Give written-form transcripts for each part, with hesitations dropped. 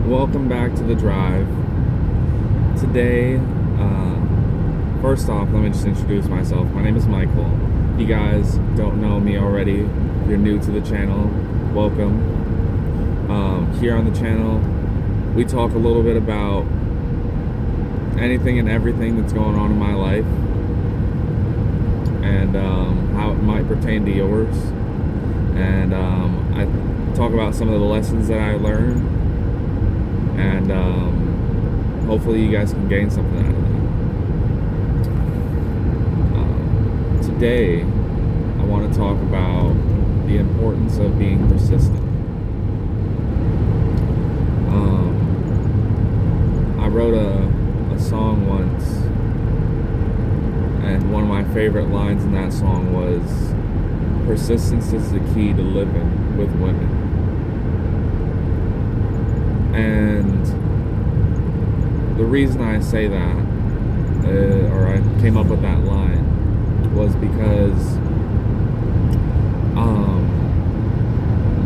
Welcome back to the drive. Today, first off, let me just introduce myself. My name is Michael. If you guys don't know me already, if you're new to the channel, welcome. Here on the channel, we talk a little bit about anything and everything that's going on in my life and how it might pertain to yours. And I talk about some of the lessons that I learned, and hopefully you guys can gain something out of that. Today, I want to talk about the importance of being persistent. I wrote a song once, and one of my favorite lines in that song was, "Persistence is the key to living with women." And the reason I say that, or I came up with that line, was because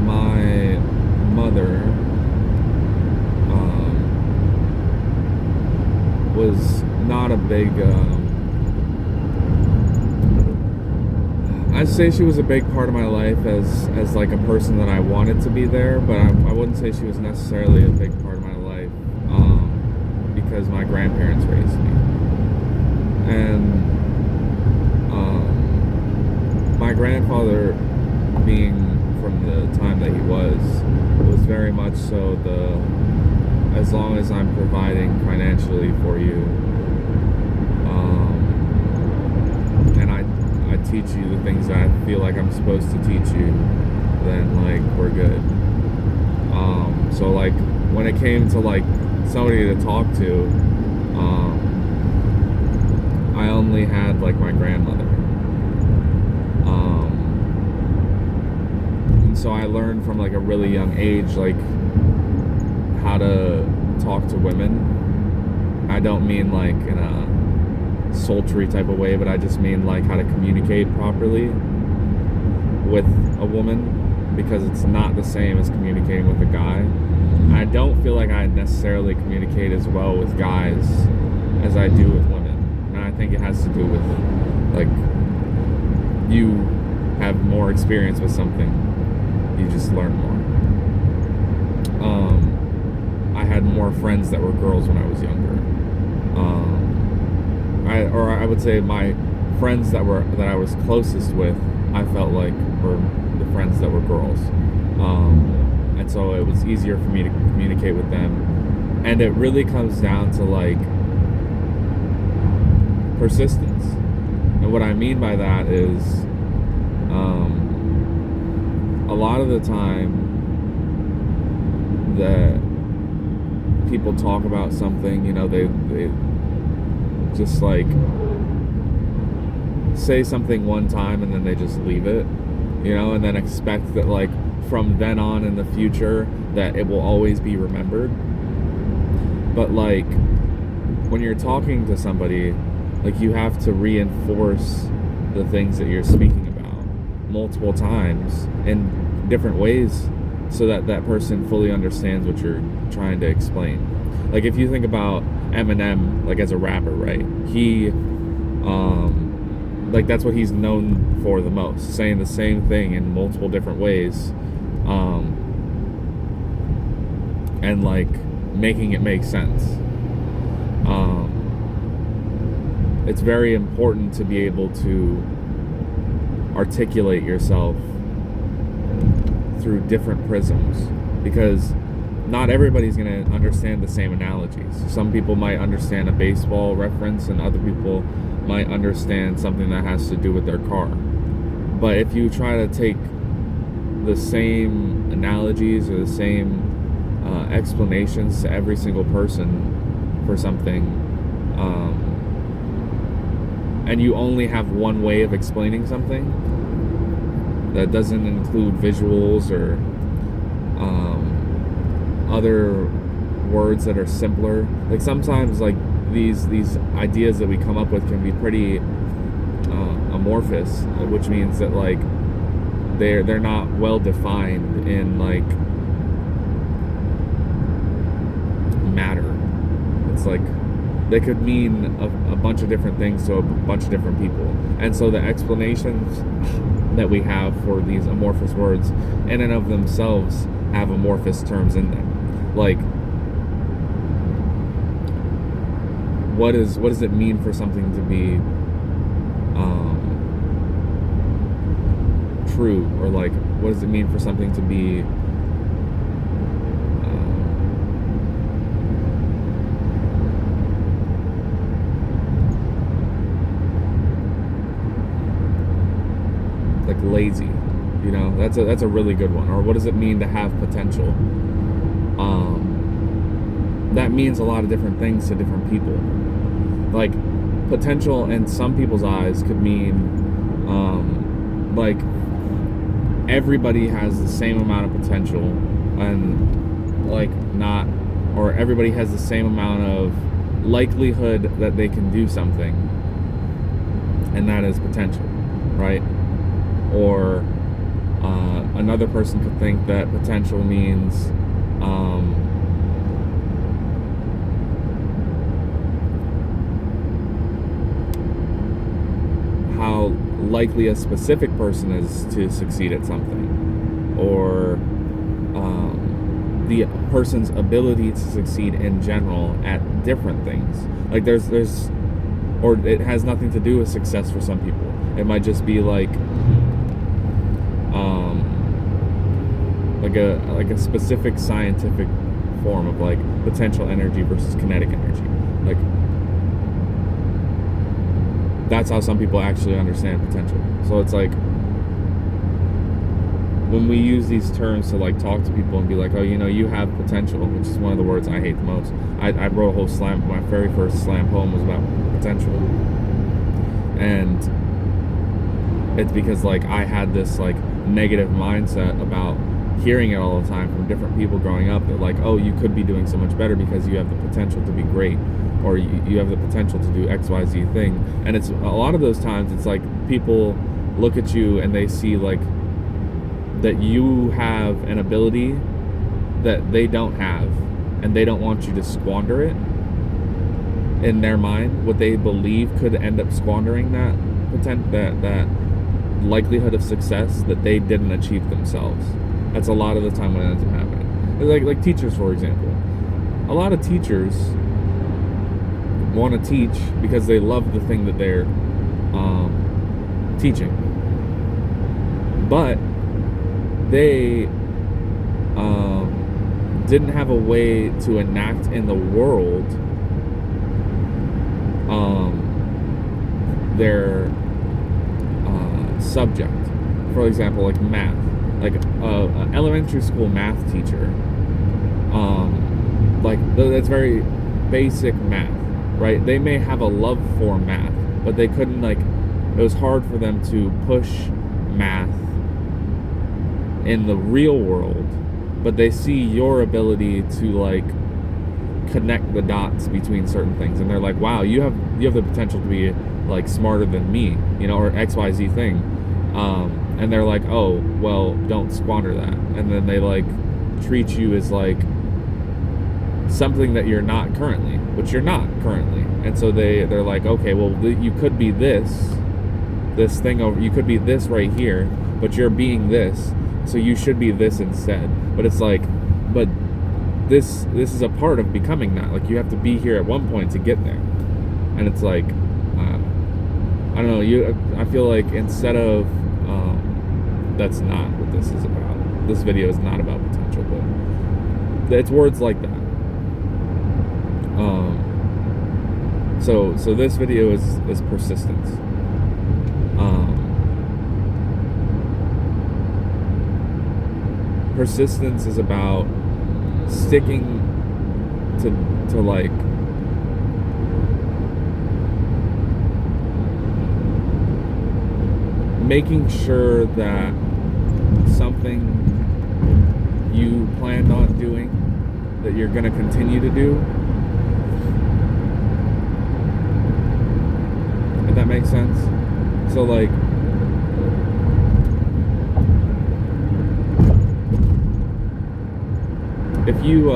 my mother was not a big, I'd say she was a big part of my life as like a person that I wanted to be there, but I wouldn't say she was necessarily a big part of my life because my grandparents raised me. And my grandfather, being from the time that he was very much so as long as I'm providing financially for you, and I teach you the things that I feel like I'm supposed to teach you, then like we're good. So like when it came to like somebody to talk to, I only had like my grandmother. And so I learned from like a really young age like how to talk to women. I don't mean like in a sultry type of way, but I just mean like how to communicate properly with a woman, because it's not the same as communicating with a guy. I don't feel like I necessarily communicate as well with guys as I do with women, and I think it has to do with like you have more experience with something, you just learn more. I had more friends that were girls when I was younger. I would say my friends that I was closest with, I felt like were the friends that were girls, and so it was easier for me to communicate with them. And it really comes down to like persistence. And what I mean by that is, a lot of the time that people talk about something, you know, they just like say something one time and then they just leave it, you know, and then expect that like from then on in the future that it will always be remembered. But like when you're talking to somebody, like you have to reinforce the things that you're speaking about multiple times in different ways so that that person fully understands what you're trying to explain. Like if you think about Eminem, like as a rapper, right? He, like that's what he's known for the most, saying the same thing in multiple different ways, and like making it make sense. It's very important to be able to articulate yourself through different prisms, because not everybody's going to understand the same analogies. Some people might understand a baseball reference and other people might understand something that has to do with their car. But if you try to take the same analogies or the same explanations to every single person for something, and you only have one way of explaining something that doesn't include visuals or other words that are simpler. Like sometimes like these ideas that we come up with can be pretty amorphous, which means that like they're not well defined in like matter. It's like they could mean a bunch of different things to a bunch of different people. And so the explanations that we have for these amorphous words in and of themselves have amorphous terms in them. Like, what does it mean for something to be true? Or like, what does it mean for something to be like lazy? You know, that's a really good one. Or what does it mean to have potential? That means a lot of different things to different people. Like, potential in some people's eyes could mean like everybody has the same amount of potential, and like not, or everybody has the same amount of likelihood that they can do something, and that is potential, right? Or another person could think that potential means how likely a specific person is to succeed at something, or the person's ability to succeed in general at different things. Like there's or it has nothing to do with success for some people. It might just be like a specific scientific form of like potential energy versus kinetic energy. Like, that's how some people actually understand potential. So it's like, when we use these terms to like talk to people and be like, oh, you know, you have potential, which is one of the words I hate the most. I wrote a whole slam, my very first slam poem was about potential. And it's because like I had this like negative mindset about hearing it all the time from different people growing up, that like, oh, you could be doing so much better because you have the potential to be great, or you have the potential to do XYZ thing. And it's a lot of those times it's like people look at you and they see like that you have an ability that they don't have, and they don't want you to squander it. In their mind, what they believe could end up squandering that likelihood of success that they didn't achieve themselves. That's a lot of the time what ends up happening. Like teachers, for example. A lot of teachers want to teach because they love the thing that they're teaching, but they didn't have a way to enact in the world their subject. For example, like math. Like an elementary school math teacher, like that's very basic math, right? They may have a love for math, but they couldn't, like, it was hard for them to push math in the real world, but they see your ability to like connect the dots between certain things, and they're like, wow, you have the potential to be like smarter than me, you know, or XYZ thing. And they're like, oh, well, don't squander that. And then they like treat you as like something that you're not currently, which you're not currently. And so they're like, okay, well, you could be this thing over, you could be this right here, but you're being this, so you should be this instead. But it's like, but this is a part of becoming that. Like, you have to be here at one point to get there. And it's like, I don't know, I feel like instead of that's not what this is about. This video is not about potential, but it's words like that. So this video is persistence. Persistence is about sticking to like making sure that something you planned on doing, that you're going to continue to do. If that makes sense. So like, if you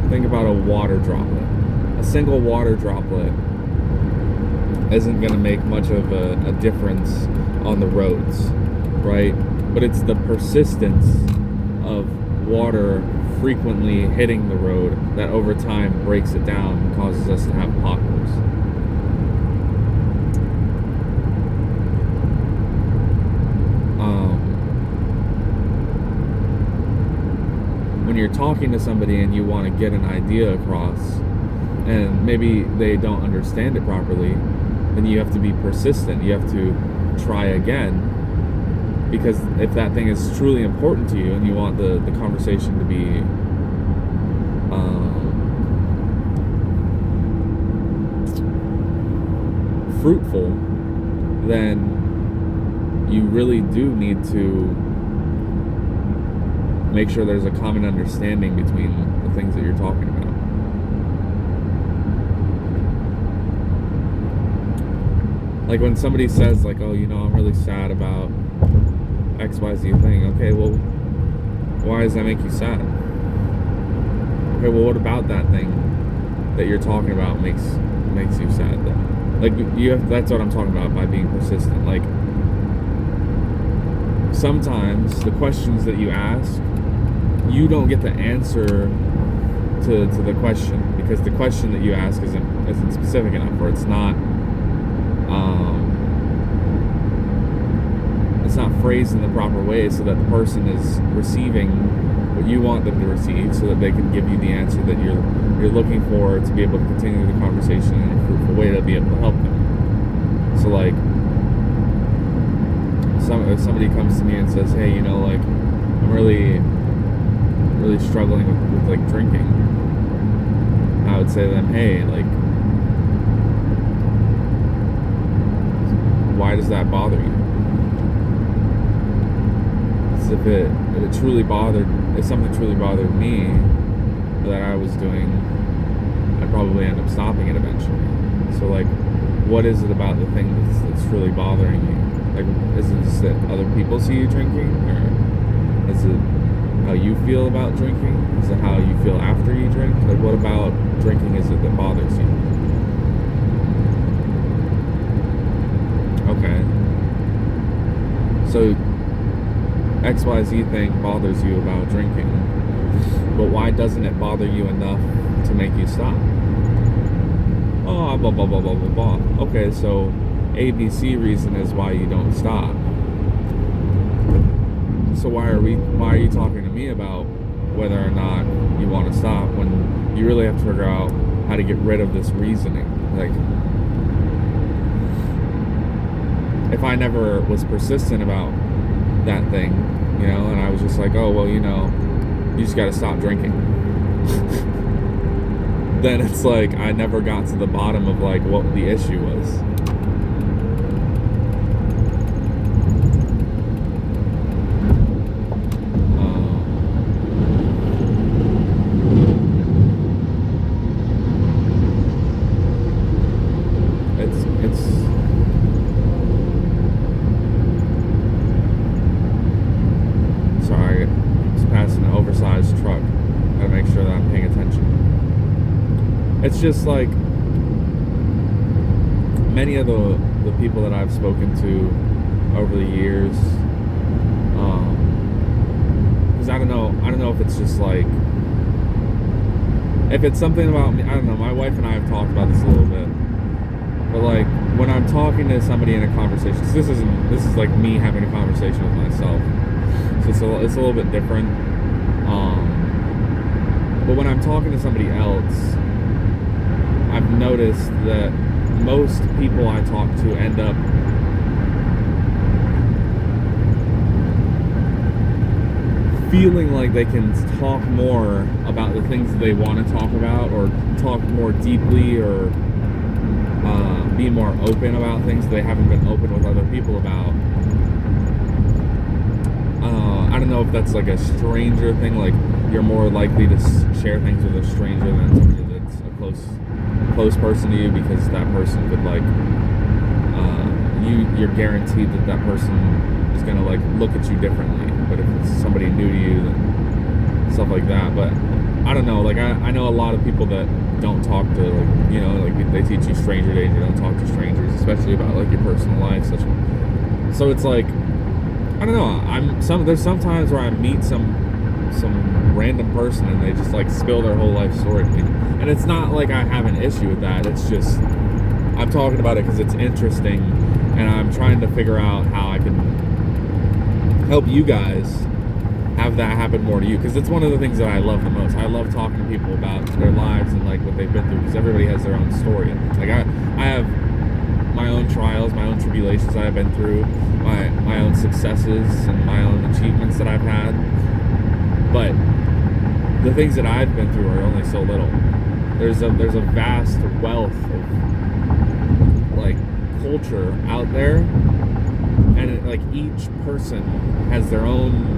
Think about a water droplet. A single water droplet isn't going to make much of a difference on the roads, right? But it's the persistence of water frequently hitting the road that over time breaks it down and causes us to have potholes. When you're talking to somebody and you want to get an idea across, and maybe they don't understand it properly, then you have to be persistent. You have to try again, because if that thing is truly important to you and you want the conversation to be fruitful, then you really do need to make sure there's a common understanding between the things that you're talking about. Like when somebody says like, oh, I'm really sad about XYZ thing. Okay, well, why does that make you sad? Okay, well, what about that thing that you're talking about makes you sad then? Like that's what I'm talking about by being persistent. Like sometimes the questions that you ask, you don't get the answer to the question, because the question that you ask isn't specific enough, or it's not phrased in the proper way so that the person is receiving what you want them to receive, so that they can give you the answer that you're looking for to be able to continue the conversation in a fruitful way to be able to help them. So like if somebody comes to me and says, hey, like I'm really struggling with like drinking, I would say to them, hey, like, why does that bother you? Because if something truly bothered me that I was doing, I'd probably end up stopping it eventually. So like, what is it about the thing that's really bothering you? Like, is it just that other people see you drinking, or is it how you feel about drinking? Is it how you feel after you drink? Like, what about drinking is it that bothers you? Okay. So XYZ thing bothers you about drinking, but why doesn't it bother you enough to make you stop? Oh, blah, blah, blah, blah, blah, blah. Okay, so ABC reason is why you don't stop. So why are you talking to me about whether or not you want to stop, when you really have to figure out how to get rid of this reasoning? Like, if I never was persistent about that thing, and I was just like, oh, well, you just got to stop drinking, then it's like I never got to the bottom of like what the issue was. Sorry, I was passing an oversized truck. Gotta make sure that I'm paying attention. It's just like many of the people that I've spoken to over the years, because I don't know if it's just like, if it's something about me, I don't know. My wife and I have talked about this a little bit, but like when I'm talking to somebody in a conversation, so this is like me having a conversation with myself, so it's a little bit different. But when I'm talking to somebody else, I've noticed that most people I talk to end up feeling like they can talk more about the things that they want to talk about, or talk more deeply, or be more open about things that they haven't been open with other people about. I don't know if that's like a stranger thing, like you're more likely to share things with a stranger than somebody that's a close person to you, because that person could like you're guaranteed that person is gonna like look at you differently. But if it's somebody new to you, then stuff like that. But I don't know, like I know a lot of people that don't talk to, like, you know, like they teach you stranger danger, don't talk to strangers, especially about like your personal life, such. So it's like, I don't know. There's sometimes where I meet some random person and they just like spill their whole life story to me, and it's not like I have an issue with that. It's just I'm talking about it because it's interesting, and I'm trying to figure out how I can help you guys have that happen more to you, because it's one of the things that I love the most. I love talking to people about their lives and like what they've been through, because everybody has their own story. Like I have my own trials, my own tribulations I've been through, my own successes and my own achievements that I've had. But the things that I've been through are only so little. There's a vast wealth of like culture out there, and like each person has their own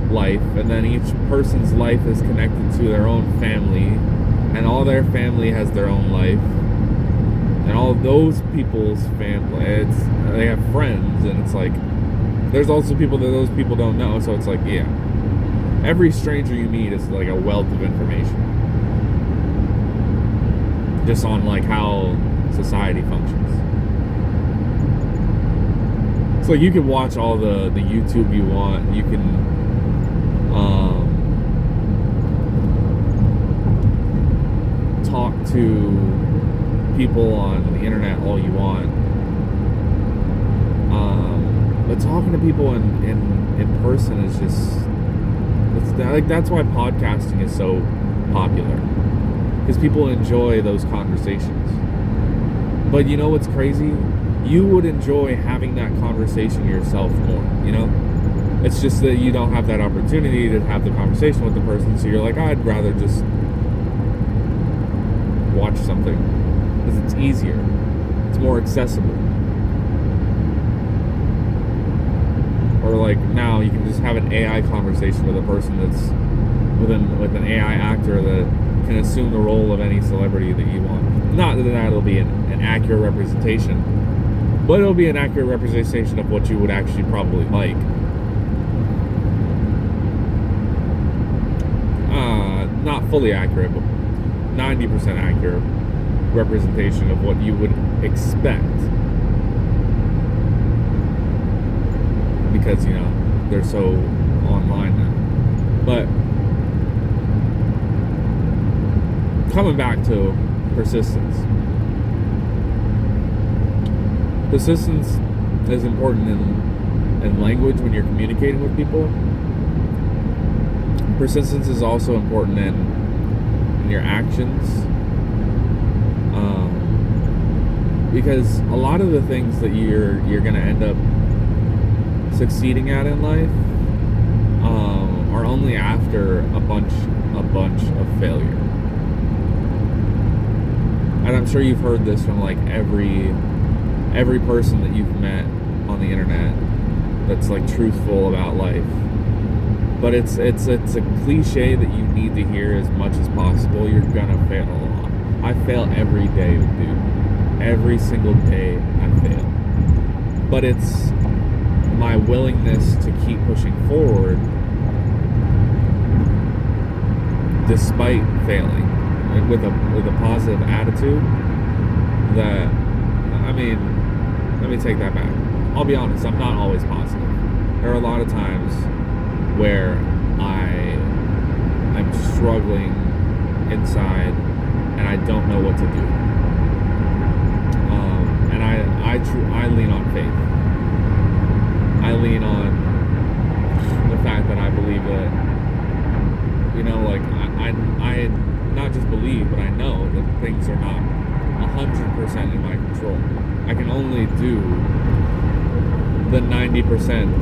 life, and then each person's life is connected to their own family, and all their family has their own life, and all those people's family, they have friends, and it's like there's also people that those people don't know. So it's like, yeah, every stranger you meet is like a wealth of information just on like how society functions. So you can watch all the YouTube you want. You can talk to people on the internet all you want, but talking to people in person is just, like, that's why podcasting is so popular, because people enjoy those conversations. But you know what's crazy? You would enjoy having that conversation yourself more, you know? It's just that you don't have that opportunity to have the conversation with the person, so you're like, I'd rather just watch something, because it's easier, it's more accessible. Or like now you can just have an AI conversation with a person that's with an AI actor that can assume the role of any celebrity that you want. Not that it'll be an accurate representation, but it'll be an accurate representation of what you would actually probably like. Not fully accurate, but 90% accurate representation of what you would expect. Because, you know, they're so online now. But coming back to persistence. Persistence is important in language when you're communicating with people. Persistence is also important in your actions, because a lot of the things that you're going to end up succeeding at in life are only after a bunch of failure. And I'm sure you've heard this from like every person that you've met on the internet that's like truthful about life. But it's a cliche that you need to hear as much as possible. You're gonna fail a lot. I fail every day, dude. Every single day I fail. But it's my willingness to keep pushing forward despite failing, like with a positive attitude. That, I mean, let me take that back. I'll be honest, I'm not always positive. There are a lot of times where I'm struggling inside and I don't know what to do. And I lean on faith. I lean on the fact that I believe that, you know, like I not just believe, but I know that things are not 100% in my control. I can only do the 90%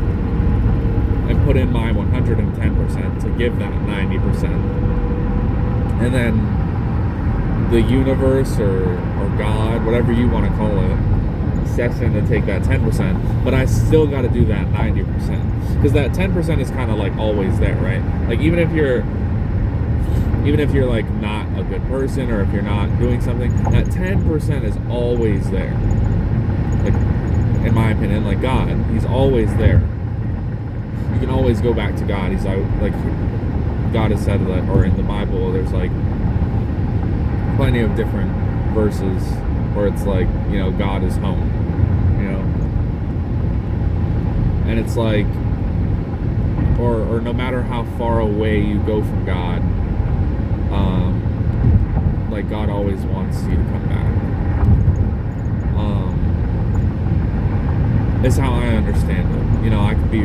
and put in my 110% to give that 90%. And then the universe or God, whatever you want to call it, steps in to take that 10%. But I still got to do that 90%. Because that 10% is kind of like always there, right? Like even if you're like not a good person, or if you're not doing something, that 10% is always there. Like, in my opinion, like God, He's always there. You can always go back to God. He's like God has said that, or in the Bible, there's like plenty of different verses where it's like, God is home, and it's like, or no matter how far away you go from God, like God always wants you to come back. Is how I understand it. I could be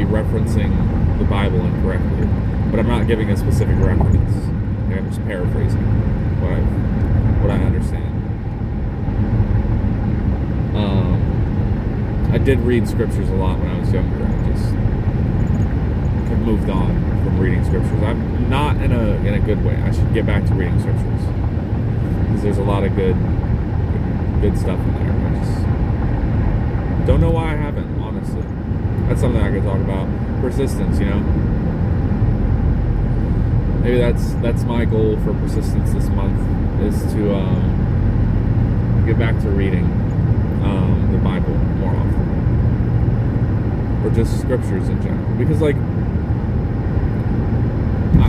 referencing the Bible incorrectly, but I'm not giving a specific reference. I'm just paraphrasing what I understand. I did read scriptures a lot when I was younger. I just have moved on from reading scriptures. I'm not in a good way. I should get back to reading scriptures because there's a lot of good stuff in there. I just don't know why I haven't, honestly. That's something I could talk about. Persistence, Maybe that's my goal for persistence this month, is to get back to reading the Bible more often. Or just scriptures in general. Because, like,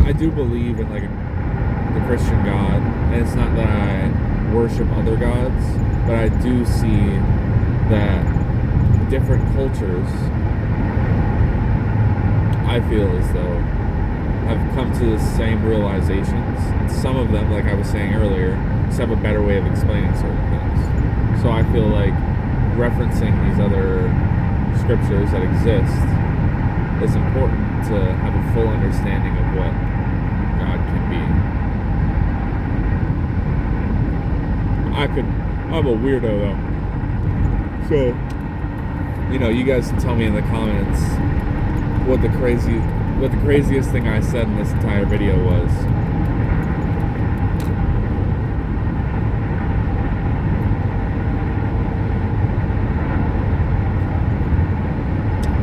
I do believe in, like, the Christian God. And it's not that I worship other gods, but I do see that different cultures, I feel as though, have come to the same realizations. Some of them, like I was saying earlier, just have a better way of explaining certain things. So I feel like referencing these other scriptures that exist is important to have a full understanding of what God can be. I'm a weirdo though. So, you guys can tell me in the comments what the craziest thing I said in this entire video was.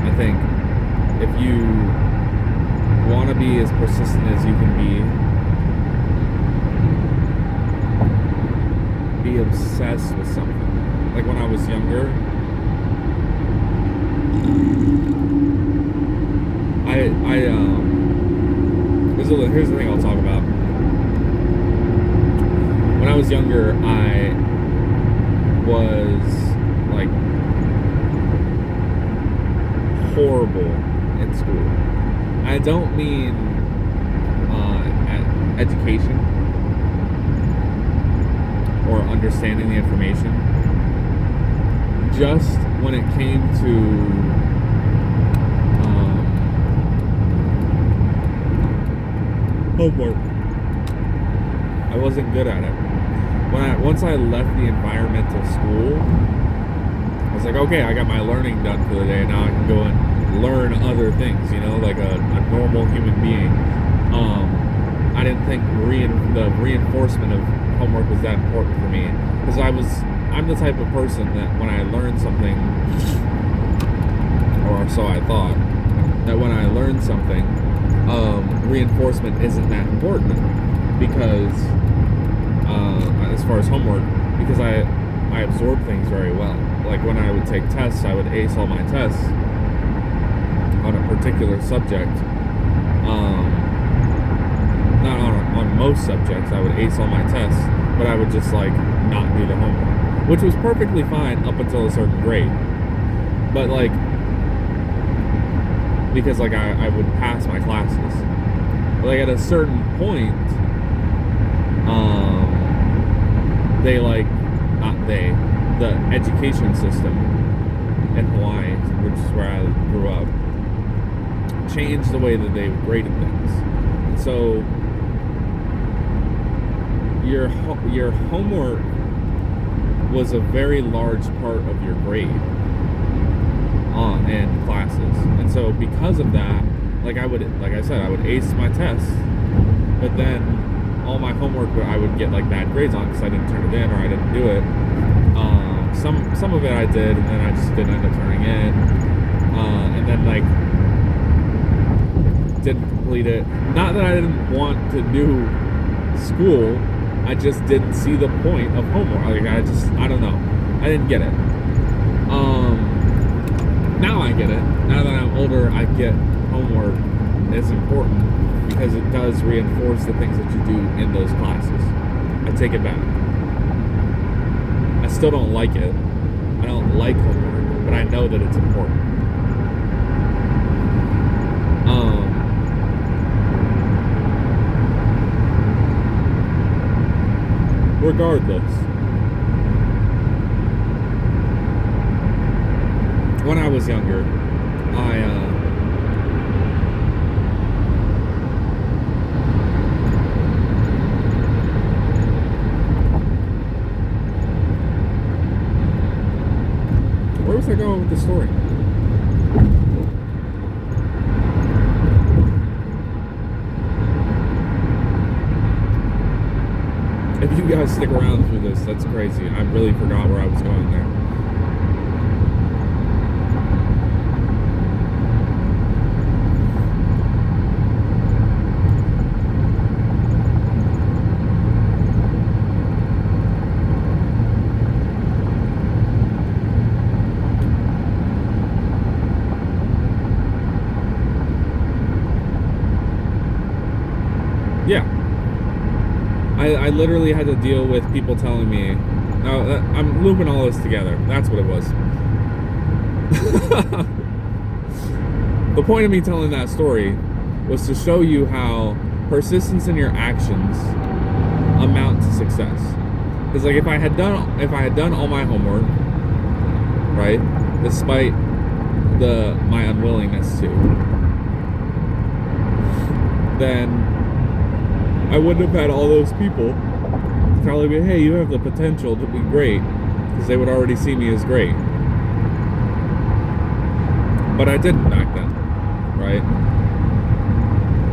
I think if you want to be as persistent as you can be obsessed with something. Like when I was younger, here's the thing I'll talk about. When I was younger, I was like horrible in school. I don't mean education or understanding the information. Just when it came to homework, I wasn't good at it. Once I left the environment of school, I was like, okay, I got my learning done for the day. Now I can go and learn other things, like a normal human being. I didn't think the reinforcement of homework was that important for me, because I'm the type of person that when I learn something, or so I thought, that when I learned something, reinforcement isn't that important, because as far as homework, because I absorb things very well. Like when I would take tests, I would ace all my tests on a particular subject. Not on most subjects, I would ace all my tests, but I would just like not do the homework, which was perfectly fine up until a certain grade. But like, because like I would pass my classes, but like at a certain point, the education system in Hawaii, which is where I grew up, changed the way that they graded things. And so your homework was a very large part of your grade in classes. And so because of that, like I said, I would ace my tests, but then all my homework I would get like bad grades on because I didn't turn it in or I didn't do it. Some of it I did, and then I just didn't end up turning in, and then like didn't complete it. Not that I didn't want to do school, I just didn't see the point of homework. Like I don't know, I didn't get it. Now I get it. Now that I'm older, I get homework is important because it does reinforce the things that you do in those classes. I take it back. I still don't like it. I don't like homework, but I know that it's important. Regardless, when I was younger, where was I going with the story? If you guys stick around through this, that's crazy. I really forgot where I was going there. Yeah. I literally had to deal with people telling me, no, I'm looping all this together. That's what it was. The point of me telling that story was to show you how persistence in your actions amount to success. Because like if I had done all my homework, right, despite my unwillingness to, then I wouldn't have had all those people telling me, hey, you have the potential to be great, because they would already see me as great. But I didn't back then, right?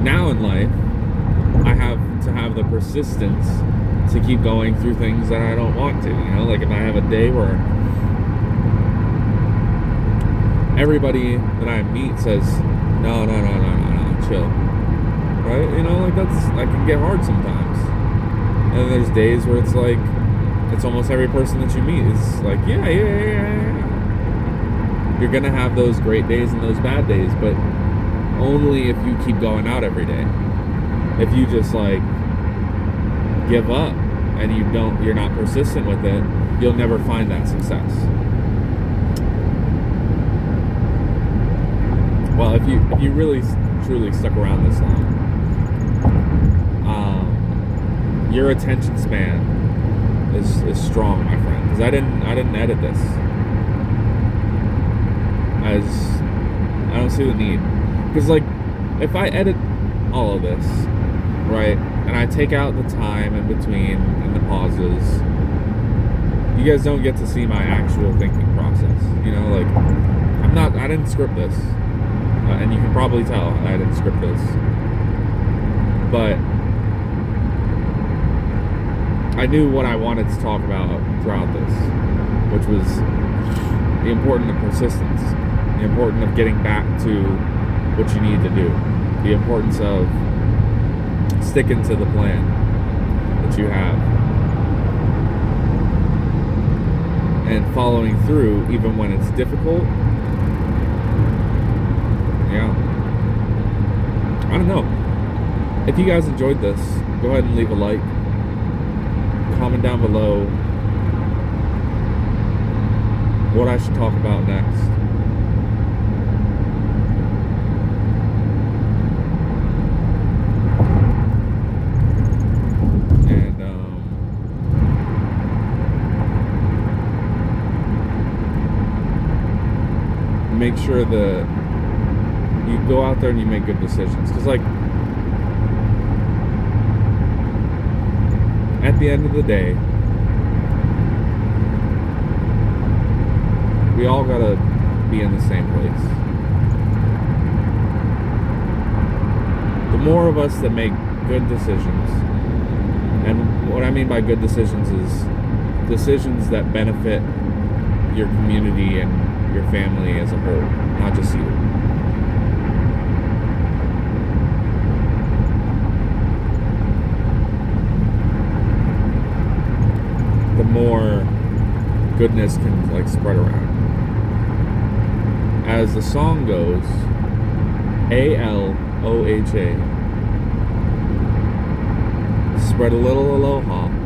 Now in life, I have to have the persistence to keep going through things that I don't want to, you know? Like if I have a day where everybody that I meet says, no, chill. Right? You know, like that can get hard sometimes. And there's days where it's like, it's almost every person that you meet is like, yeah. You're gonna have those great days and those bad days, but only if you keep going out every day. If you just like give up and you're not persistent with it, you'll never find that success. Well, if you really truly stuck around this long, your attention span is strong, my friend. Because I didn't edit this, as I don't see the need. Because like, if I edit all of this, right, and I take out the time in between and the pauses, you guys don't get to see my actual thinking process. You know, like I didn't script this, and you can probably tell I didn't script this, but I knew what I wanted to talk about throughout this, which was the importance of persistence, the importance of getting back to what you need to do, the importance of sticking to the plan that you have, and following through even when it's difficult. Yeah. I don't know. If you guys enjoyed this, go ahead and leave a like. Comment down below what I should talk about next. And make sure that you go out there and you make good decisions. Because like, at the end of the day, we all gotta be in the same place. The more of us that make good decisions, and what I mean by good decisions is decisions that benefit your community and your family as a whole, not just you. The more goodness can like spread around. As the song goes, AL OHA. Spread a little aloha.